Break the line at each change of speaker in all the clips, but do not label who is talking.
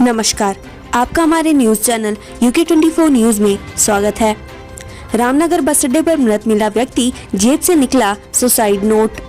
नमस्कार, आपका हमारे न्यूज चैनल UK24 न्यूज में स्वागत है। रामनगर बस अड्डे पर मृत मिला व्यक्ति, जेब से निकला सुसाइड नोट।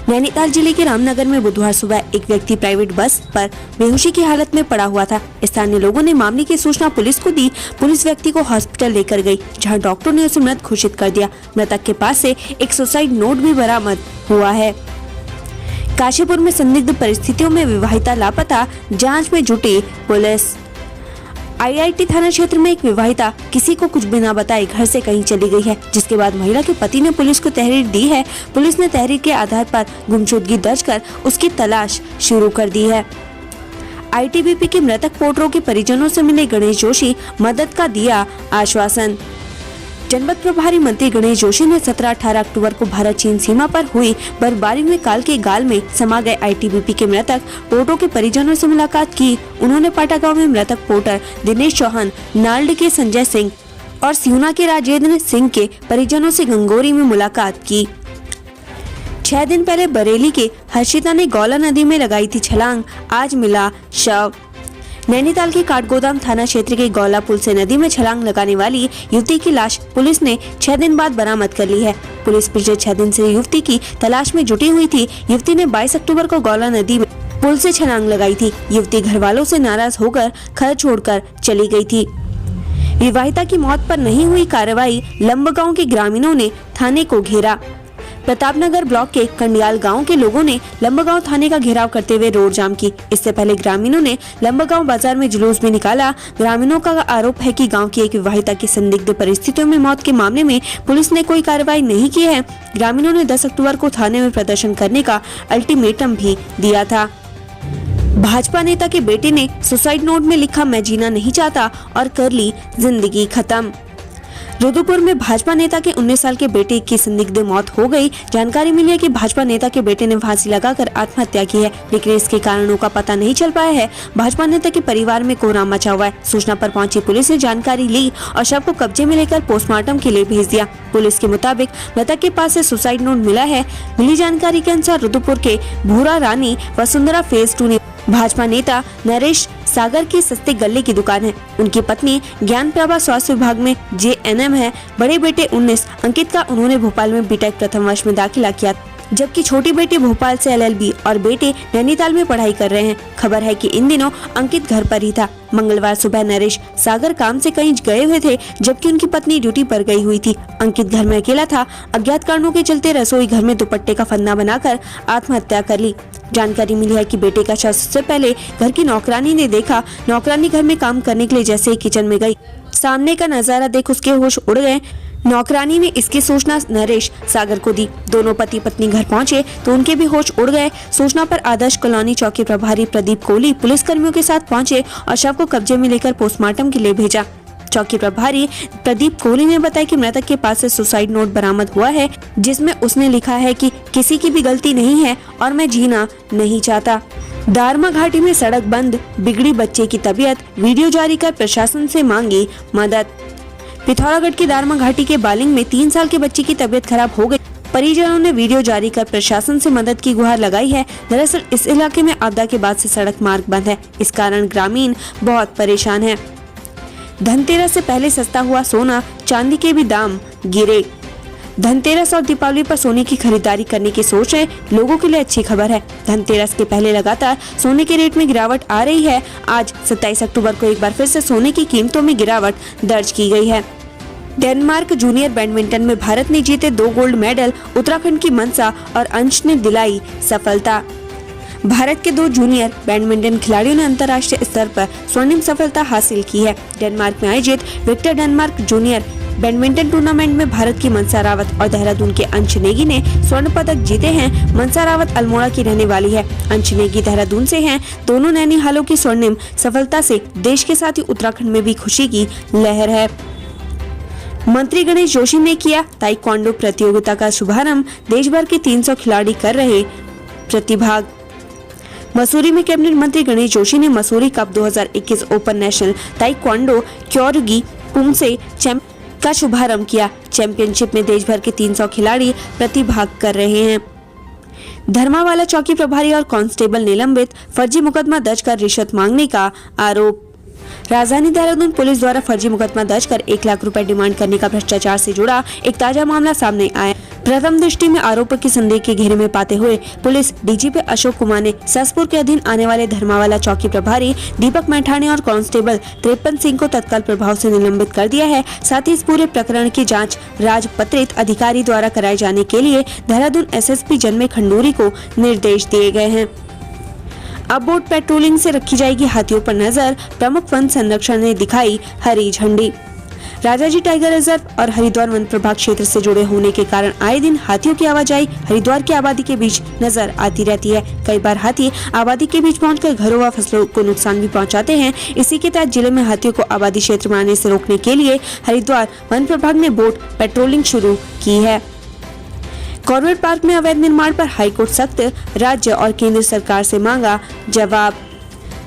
नैनीताल जिले के रामनगर में बुधवार सुबह एक व्यक्ति प्राइवेट बस पर बेहोशी की हालत में पड़ा हुआ था। स्थानीय लोगों ने मामले की सूचना पुलिस को दी। पुलिस व्यक्ति को हॉस्पिटल लेकर गई, जहां डॉक्टर ने उसे मृत घोषित कर दिया। मृतक के पास से एक सुसाइड नोट भी बरामद हुआ है। काशीपुर में संदिग्ध परिस्थितियों में विवाहिता लापता, जांच में जुटी पुलिस। IIT थाना क्षेत्र में एक विवाहिता किसी को कुछ बिना बताए घर से कहीं चली गई है, जिसके बाद महिला के पति ने पुलिस को तहरीर दी है। पुलिस ने तहरीर के आधार पर गुमशुदगी दर्ज कर उसकी तलाश शुरू कर दी है। ITBP के मृतक पोर्टरों के परिजनों से मिले गणेश जोशी, मदद का दिया आश्वासन। जनपद प्रभारी मंत्री गणेश जोशी ने 17-18 अक्टूबर को भारत चीन सीमा पर हुई बर्फबारी में काल के गाल में समा गए ITBP के मृतक पोर्टरों के परिजनों से मुलाकात की। उन्होंने पाटा गांव में मृतक पोर्टर दिनेश चौहान, नालड के संजय सिंह और सिहुना के राजेंद्र सिंह के परिजनों से गंगोरी में मुलाकात की। 6 दिन पहले बरेली के हर्षिता ने गौला नदी में लगाई थी छलांग, आज मिला शव। नैनीताल के काठगोदाम थाना क्षेत्र के गौला पुल से नदी में छलांग लगाने वाली युवती की लाश पुलिस ने 6 दिन बाद बरामद कर ली है। पुलिस पिछले 6 दिन से युवती की तलाश में जुटी हुई थी। युवती ने 22 अक्टूबर को गौला नदी में पुल से छलांग लगाई थी। युवती घर वालों से नाराज होकर घर छोड़कर चली गई थी। विवाहिता की मौत पर नहीं हुई कार्रवाई, लंबगांव के ग्रामीणों ने थाने को घेरा। प्रतापनगर ब्लॉक के कंडियाल गांव के लोगों ने लंबगांव थाने का घेराव करते हुए रोड जाम की। इससे पहले ग्रामीणों ने लंबगांव बाजार में जुलूस भी निकाला। ग्रामीणों का आरोप है कि गांव की एक विवाहिता की संदिग्ध परिस्थितियों में मौत के मामले में पुलिस ने कोई कार्रवाई नहीं की है। ग्रामीणों ने 10 अक्टूबर को थाने में प्रदर्शन करने का अल्टीमेटम भी दिया था। भाजपा नेता के बेटे ने सुसाइड नोट में लिखा, मैं जीना नहीं चाहता, और कर ली जिंदगी खत्म। रुद्रपुर में भाजपा नेता के 19 साल के बेटे की संदिग्ध मौत हो गई। जानकारी मिली है कि भाजपा नेता के बेटे ने फांसी लगाकर आत्महत्या की है, लेकिन इसके कारणों का पता नहीं चल पाया है। भाजपा नेता के परिवार में कोहराम मचा हुआ है। सूचना पर पहुंची पुलिस ने जानकारी ली और शव को कब्जे में लेकर पोस्टमार्टम के लिए भेज दिया। पुलिस के मुताबिक मृतक के पास से सुसाइड नोट मिला है। मिली जानकारी के अनुसार रुद्रपुर के भूरा रानी वसुंधरा फेज 2 ने भाजपा नेता नरेश सागर की सस्ते गल्ले की दुकान है। उनकी पत्नी ज्ञान प्रभा स्वास्थ्य विभाग में JNM है। बड़े बेटे 19 अंकित का उन्होंने भोपाल में B.Tech प्रथम वर्ष में दाखिला किया, जबकि छोटी बेटी भोपाल से LLB और बेटे नैनीताल में पढ़ाई कर रहे हैं। खबर है कि इन दिनों अंकित घर पर ही था। मंगलवार सुबह नरेश सागर काम से कहीं गए हुए थे, जबकि उनकी पत्नी ड्यूटी पर गई हुई थी। अंकित घर में अकेला था। अज्ञात कारणों के चलते रसोई घर में दुपट्टे का फंदा बनाकर आत्महत्या कर ली। जानकारी मिली है कि बेटे का शव से पहले घर की नौकरानी ने देखा। नौकरानी घर में काम करने के लिए जैसे ही किचन में गई, सामने का नजारा देख उसके होश उड़ गए। नौकरानी ने इसकी सूचना नरेश सागर को दी। दोनों पति पत्नी घर पहुंचे तो उनके भी होश उड़ गए। सूचना पर आदर्श कॉलोनी चौकी प्रभारी प्रदीप कोहली पुलिस कर्मियों के साथ पहुंचे और शव को कब्जे में लेकर पोस्टमार्टम के लिए भेजा। चौकी प्रभारी प्रदीप कोहली ने बताया कि मृतक के पास से सुसाइड नोट बरामद हुआ है, जिसमें उसने लिखा है कि किसी की भी गलती नहीं है और मैं जीना नहीं चाहता। दारमा घाटी में सड़क बंद, बिगड़ी बच्चे की तबीयत, वीडियो जारी कर प्रशासन से मांगी मदद। पिथौरागढ़ की दारमा घाटी के बालिंग में 3 साल के बच्चे की तबीयत खराब हो गई। परिजनों ने वीडियो जारी कर प्रशासन से मदद की गुहार लगाई है। दरअसल इस इलाके में आपदा के बाद से सड़क मार्ग बंद है। इस कारण ग्रामीण बहुत परेशान है। धनतेरस से पहले सस्ता हुआ सोना, चांदी के भी दाम गिरे। धनतेरस और दीपावली पर सोने की खरीदारी करने की सोच है लोगों के लिए अच्छी खबर है। धनतेरस के पहले लगातार सोने के रेट में गिरावट आ रही है। आज 27 अक्टूबर को एक बार फिर से सोने की कीमतों में गिरावट दर्ज की गई है। डेनमार्क जूनियर बैडमिंटन में भारत ने जीते 2 गोल्ड मेडल। उत्तराखंड की मनसा और अंश ने दिलाई सफलता। भारत के 2 जूनियर बैडमिंटन खिलाड़ियों ने अंतर्राष्ट्रीय स्तर पर स्वर्णिम सफलता हासिल की है। डेनमार्क में आयोजित Victor Denmark junior badminton tournament में भारत की मनसा रावत और देहरादून के अंश नेगी ने स्वर्ण पदक जीते हैं। मनसा रावत अल्मोड़ा की रहने वाली है, अंश नेगी देहरादून से हैं। दोनों नैनीहालों की स्वर्णिम सफलता से देश के साथ ही उत्तराखंड में भी खुशी की लहर है। मंत्री गणेश जोशी ने किया ताइक्वांडो प्रतियोगिता का शुभारंभ। देश भर के 300 खिलाड़ी कर रहे प्रतिभाग। मसूरी में कैबिनेट मंत्री गणेश जोशी ने Mussoorie cup 2021 open national taekwondo kyorugi poomsae champion का शुभारंभ किया। चैंपियनशिप में देश भर के 300 खिलाड़ी प्रतिभाग कर रहे हैं। धर्मावाला चौकी प्रभारी और कांस्टेबल निलंबित, फर्जी मुकदमा दर्ज कर रिश्वत मांगने का आरोप। राजधानी देहरादून पुलिस द्वारा फर्जी मुकदमा दर्ज कर 1 लाख रुपए डिमांड करने का भ्रष्टाचार से जुड़ा एक ताजा मामला सामने आया। प्रथम दृष्टि में आरोप की संदेह के घेरे में पाते हुए पुलिस डीजीपी अशोक कुमार ने ससपुर के अधीन आने वाले धर्मावाला चौकी प्रभारी दीपक मैठाने और कांस्टेबल 53 सिंह को तत्काल प्रभाव से निलंबित कर दिया है। साथ ही इस पूरे प्रकरण की जांच राजपत्रित अधिकारी द्वारा कराए जाने के लिए देहरादून एसएसपी जन्मे खंडूरी को निर्देश दिए गए हैं। अब बोट पेट्रोलिंग से रखी जाएगी हाथियों पर नजर, प्रमुख वन संरक्षण ने दिखाई हरी झंडी। राजाजी टाइगर रिजर्व और हरिद्वार वन प्रभाग क्षेत्र से जुड़े होने के कारण आए दिन हाथियों की आवाजाही हरिद्वार की आबादी के बीच नजर आती रहती है। कई बार हाथी आबादी के बीच पहुंचकर घरों व फसलों को नुकसान भी पहुंचाते हैं। इसी के तहत जिले में हाथियों को आबादी क्षेत्र में आने से रोकने के लिए हरिद्वार वन प्रभाग ने बोट पेट्रोलिंग शुरू की है। कॉर्बेट पार्क में अवैध निर्माण पर हाईकोर्ट सख्त, राज्य और केंद्र सरकार से मांगा जवाब।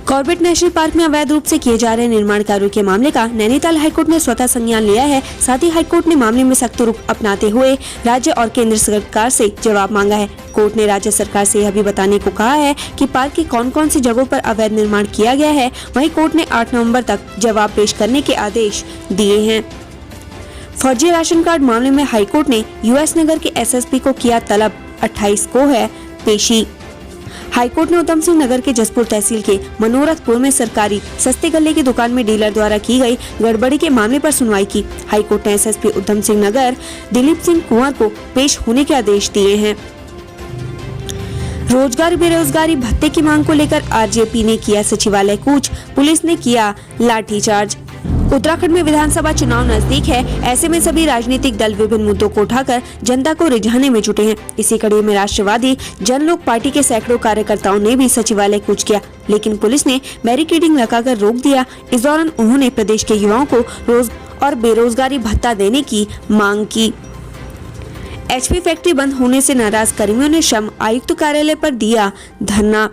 कॉर्बेट नेशनल पार्क में अवैध रूप से किए जा रहे निर्माण कार्यों के मामले का नैनीताल हाईकोर्ट ने स्वतः संज्ञान लिया है। साथ ही हाईकोर्ट ने मामले में सख्त रुख अपनाते हुए राज्य और केंद्र सरकार से जवाब मांगा है। कोर्ट ने राज्य सरकार से यह भी बताने को कहा है कि पार्क की कौन कौन सी जगहों पर अवैध निर्माण किया गया है। वहीं कोर्ट ने 8 नवंबर तक जवाब पेश करने के आदेश दिए हैं। फर्जी राशन कार्ड मामले में हाईकोर्ट ने यूएस नगर के एसएसपी को किया तलब, 28 को है पेशी। हाईकोर्ट ने उधम सिंह नगर के जसपुर तहसील के मनोरथपुर में सरकारी सस्ते गल्ले की दुकान में डीलर द्वारा की गई गड़बड़ी के मामले पर सुनवाई की। हाईकोर्ट ने एसएसपी उधम सिंह नगर दिलीप सिंह कुंवर को पेश होने के आदेश दिए हैं। रोजगार बेरोजगारी भत्ते की मांग को लेकर आरजेपी ने किया सचिवालय कूच, पुलिस ने किया लाठीचार्ज। उत्तराखंड में विधानसभा चुनाव नजदीक है, ऐसे में सभी राजनीतिक दल विभिन्न मुद्दों को उठाकर जनता को रिझाने में जुटे हैं। इसी कड़ी में राष्ट्रवादी जनलोक पार्टी के सैकड़ों कार्यकर्ताओं ने भी सचिवालय कूच किया, लेकिन पुलिस ने बैरिकेडिंग लगाकर रोक दिया। इस दौरान उन्होंने प्रदेश के युवाओं को रोज और बेरोजगारी भत्ता देने की मांग की। एचपी फैक्ट्री बंद होने से नाराज कर्मियों ने श्रम आयुक्त कार्यालय पर दिया धरना।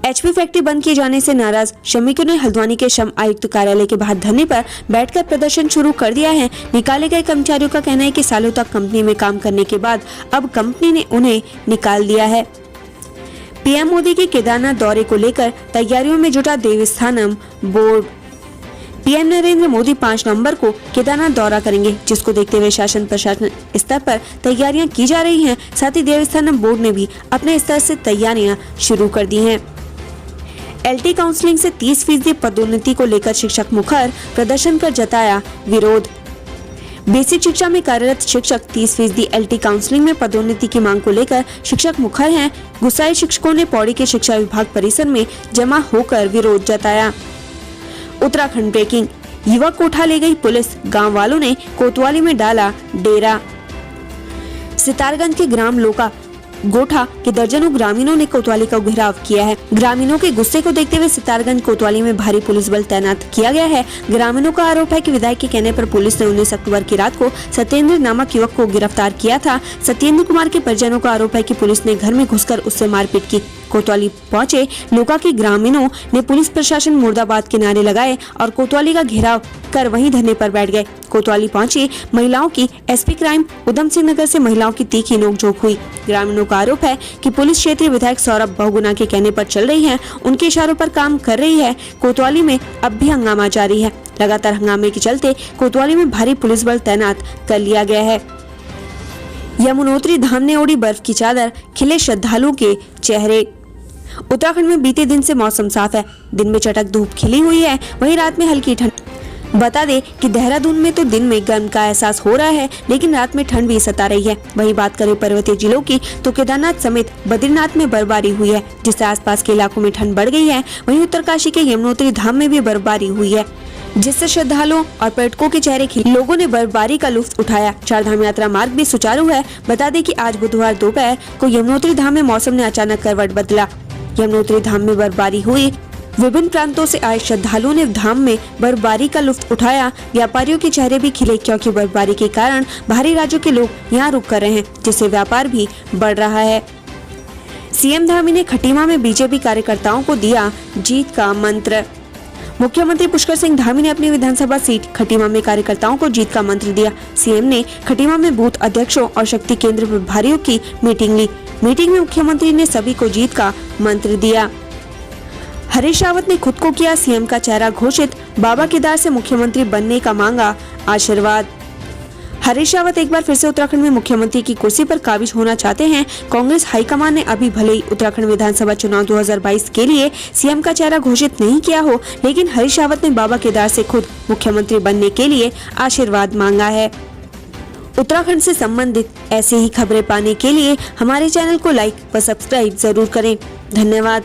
एचपी फैक्ट्री बंद किए जाने से नाराज श्रमिकों ने हल्द्वानी के श्रम आयुक्त कार्यालय के बाहर धरने पर बैठकर प्रदर्शन शुरू कर दिया है। निकाले गए कर्मचारियों का कहना है कि सालों तक कंपनी में काम करने के बाद अब कंपनी ने उन्हें निकाल दिया है। पीएम मोदी के केदारनाथ दौरे को लेकर तैयारियों में जुटा देवस्थानम बोर्ड। पीएम नरेंद्र मोदी 5 नवंबर को केदारनाथ दौरा करेंगे, जिसको देखते हुए शासन प्रशासन स्तर पर तैयारियां की जा रही हैं। साथ ही देवस्थानम बोर्ड ने भी अपने स्तर से तैयारियां शुरू कर दी हैं। एलटी काउंसलिंग से 30% पदोन्नति को लेकर शिक्षक मुखर, प्रदर्शन कर जताया विरोध। बेसिक शिक्षा में कार्यरत शिक्षक 30% एलटी काउंसलिंग में पदोन्नति की मांग को लेकर शिक्षक मुखर हैं। गुस्साए शिक्षकों ने पौड़ी के शिक्षा विभाग परिसर में जमा होकर विरोध जताया। उत्तराखंड ब्रेकिंग, युवक को उठा ले गई पुलिस, गांव वालों ने कोतवाली में डाला डेरा। सितारगंज के ग्राम लोका गोठा के दर्जनों ग्रामीणों ने कोतवाली का घेराव किया है। ग्रामीणों के गुस्से को देखते हुए सितारगंज कोतवाली में भारी पुलिस बल तैनात किया गया है। ग्रामीणों का आरोप है कि विधायक के कहने पर पुलिस ने 19 अक्टूबर की रात को सत्येंद्र नामक युवक को गिरफ्तार किया था। सत्येंद्र कुमार के परिजनों का आरोप है कि पुलिस ने घर में घुसकर उससे मारपीट की। कोतवाली पहुंचे लोका के ग्रामीणों ने पुलिस प्रशासन मुर्दाबाद के नारे लगाए और कोतवाली का घेराव कर वहीं धरने पर बैठ गए। कोतवाली पहुंची महिलाओं की एसपी क्राइम उधम सिंह नगर से महिलाओं की तीखी नोकझोंक हुई। ग्रामीणों का आरोप है कि पुलिस क्षेत्रीय विधायक सौरभ बहुगुणा के कहने पर चल रही है, उनके इशारों पर काम कर रही है। कोतवाली में अब भी हंगामा जारी है। लगातार हंगामे के चलते कोतवाली में भारी पुलिस बल तैनात कर लिया गया है। यमुनोत्री धाम ने ओढ़ी बर्फ की चादर, खिले श्रद्धालुओं के चेहरे। उत्तराखंड में बीते दिन से मौसम साफ है, दिन में चटक धूप खिली हुई है, वहीं रात में हल्की ठंड। बता दें कि देहरादून में तो दिन में गर्म का एहसास हो रहा है, लेकिन रात में ठंड भी सता रही है। वहीं बात करें पर्वतीय जिलों की तो केदारनाथ समेत बद्रीनाथ में बर्फबारी हुई है, जिससे आसपास के इलाकों में ठंड बढ़ गई है। वहीं उत्तरकाशी के यमुनोत्री धाम में भी बर्फबारी हुई है, जिससे श्रद्धालुओं और पर्यटकों के चेहरे खिले। लोगों ने बर्फबारी का लुत्फ उठाया। चारधाम यात्रा मार्ग भी सुचारू है। बता दें कि आज बुधवार दोपहर को यमुनोत्री धाम में मौसम ने अचानक करवट बदला। यमुनोत्री धाम में बर्फबारी हुई। विभिन्न प्रांतों से आए श्रद्धालुओं ने धाम में बर्फबारी का लुत्फ उठाया। व्यापारियों के चेहरे भी खिले, क्योंकि बर्फबारी के कारण बाहरी राज्यों के लोग यहां रुक कर रहे हैं, जिससे व्यापार भी बढ़ रहा है। सीएम धामी ने खटीमा में बीजेपी कार्यकर्ताओं को दिया जीत का मंत्र। मुख्यमंत्री पुष्कर सिंह धामी ने अपनी विधानसभा सीट खटीमा में कार्यकर्ताओं को जीत का मंत्र दिया। सीएम ने खटीमा में बूथ अध्यक्षों और शक्ति केंद्र प्रभारियों की मीटिंग ली। मीटिंग में मुख्यमंत्री ने सभी को जीत का मंत्र दिया। हरीश रावत ने खुद को किया सीएम का चेहरा घोषित, बाबा केदार से मुख्यमंत्री बनने का मांगा आशीर्वाद। हरीश रावत एक बार फिर से उत्तराखंड में मुख्यमंत्री की कुर्सी पर काबिज होना चाहते हैं। कांग्रेस हाईकमान ने अभी भले ही उत्तराखंड विधानसभा चुनाव 2022 के लिए सीएम का चेहरा घोषित नहीं किया हो, लेकिन हरीश रावत ने बाबा केदार से खुद मुख्यमंत्री बनने के लिए आशीर्वाद मांगा है। उत्तराखंड से संबंधित ऐसे ही खबरें पाने के लिए हमारे चैनल को लाइक व सब्सक्राइब जरूर करें। धन्यवाद।